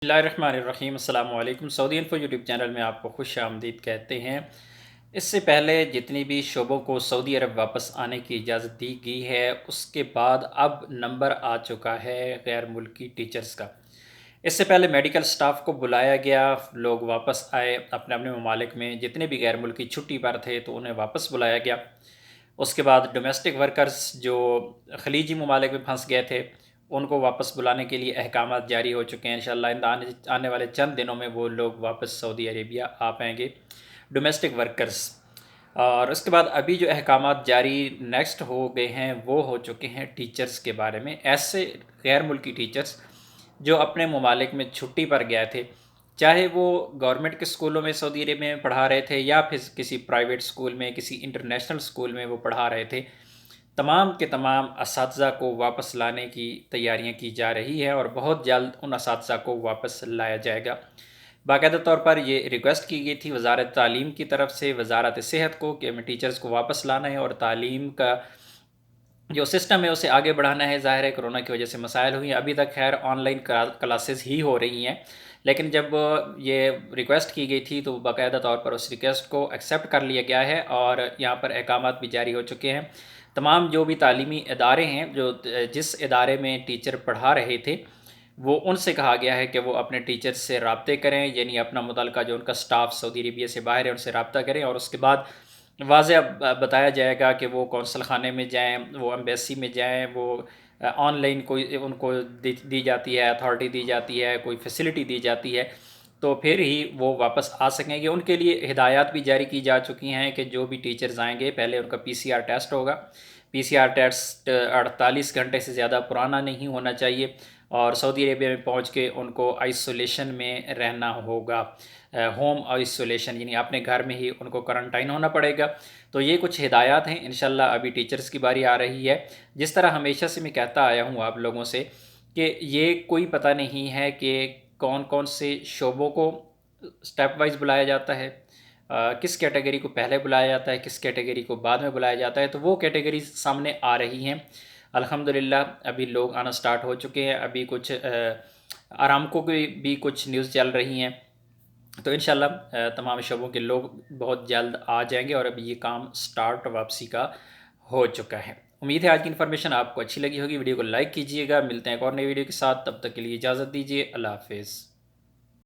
بسم اللہ الرحمن الرحیم۔ السلام علیکم۔ سعودی انفو یوٹیوب چینل میں آپ کو خوش آمدید کہتے ہیں۔ اس سے پہلے جتنی بھی شعبوں کو سعودی عرب واپس آنے کی اجازت دی گئی ہے، اس کے بعد اب نمبر آ چکا ہے غیر ملکی ٹیچرز کا۔ اس سے پہلے میڈیکل سٹاف کو بلایا گیا، لوگ واپس آئے اپنے اپنے ممالک میں، جتنے بھی غیر ملکی چھٹی پر تھے تو انہیں واپس بلایا گیا۔ اس کے بعد ڈومیسٹک ورکرز جو خلیجی ممالک میں پھنس گئے تھے ان کو واپس بلانے کے لیے احکامات جاری ہو چکے ہیں۔ انشاءاللہ آنے والے چند دنوں میں وہ لوگ واپس سعودی عربیہ آ پائیں گے، ڈومیسٹک ورکرز۔ اور اس کے بعد ابھی جو احکامات جاری نیکسٹ ہو گئے ہیں وہ ہو چکے ہیں ٹیچرز کے بارے میں۔ ایسے غیر ملکی ٹیچرز جو اپنے ممالک میں چھٹی پر گئے تھے، چاہے وہ گورنمنٹ کے اسکولوں میں سعودی عرب میں پڑھا رہے تھے یا پھر کسی پرائیویٹ اسکول میں، کسی انٹرنیشنل اسکول میں وہ پڑھا رہے تھے، تمام کے تمام اساتذہ کو واپس لانے کی تیاریاں کی جا رہی ہیں اور بہت جلد ان اساتذہ کو واپس لایا جائے گا۔ باقاعدہ طور پر یہ ریکویسٹ کی گئی تھی وزارت تعلیم کی طرف سے وزارت صحت کو کہ ہمیں ٹیچرز کو واپس لانا ہے اور تعلیم کا جو سسٹم ہے اسے آگے بڑھانا ہے۔ ظاہر ہے کرونا کی وجہ سے مسائل ہوئی ہیں، ابھی تک خیر آن لائن کلاسز ہی ہو رہی ہیں، لیکن جب یہ ریکویسٹ کی گئی تھی تو باقاعدہ طور پر اس ریکویسٹ کو ایکسیپٹ کر لیا گیا ہے اور یہاں پر احکامات بھی جاری ہو چکے ہیں۔ تمام جو بھی تعلیمی ادارے ہیں، جو جس ادارے میں ٹیچر پڑھا رہے تھے، وہ ان سے کہا گیا ہے کہ وہ اپنے ٹیچر سے رابطے کریں، یعنی اپنا متعلقہ جو ان کا سٹاف سعودی عربیہ سے باہر ہے ان سے رابطہ کریں، اور اس کے بعد واضح بتایا جائے گا کہ وہ کونسل خانے میں جائیں، وہ ایمبیسی میں جائیں، وہ آن لائن کوئی ان کو دی جاتی ہے، اتھارٹی دی جاتی ہے، کوئی فیسلٹی دی جاتی ہے تو پھر ہی وہ واپس آ سکیں گے۔ ان کے لیے ہدایات بھی جاری کی جا چکی ہیں کہ جو بھی ٹیچرز آئیں گے پہلے ان کا PCR ٹیسٹ ہوگا۔ PCR ٹیسٹ 48 گھنٹے سے زیادہ پرانا نہیں ہونا چاہیے اور سعودی عربیہ میں پہنچ کے ان کو آئسولیشن میں رہنا ہوگا، ہوم آئسولیشن، یعنی اپنے گھر میں ہی ان کو کوارنٹائن ہونا پڑے گا۔ تو یہ کچھ ہدایات ہیں، انشاءاللہ ابھی ٹیچرز کی باری آ رہی ہے۔ جس طرح ہمیشہ سے میں کہتا آیا ہوں آپ لوگوں سے کہ یہ کوئی پتہ نہیں ہے کہ کون کون سے شعبوں کو سٹیپ وائز بلایا جاتا ہے، کس کیٹیگری کو پہلے بلایا جاتا ہے، کس کیٹیگری کو بعد میں بلایا جاتا ہے، تو وہ کیٹیگریز سامنے آ رہی ہیں۔ الحمدللہ ابھی لوگ آنا سٹارٹ ہو چکے ہیں، ابھی کچھ آرامکو کی بھی کچھ نیوز چل رہی ہیں، تو انشاءاللہ تمام شعبوں کے لوگ بہت جلد آ جائیں گے اور ابھی یہ کام سٹارٹ واپسی کا ہو چکا ہے۔ امید ہے آج کی انفارمیشن آپ کو اچھی لگی ہوگی، ویڈیو کو لائک کیجئے گا۔ ملتے ہیں ایک اور نئی ویڈیو کے ساتھ، تب تک کے لیے اجازت دیجیے، اللہ حافظ۔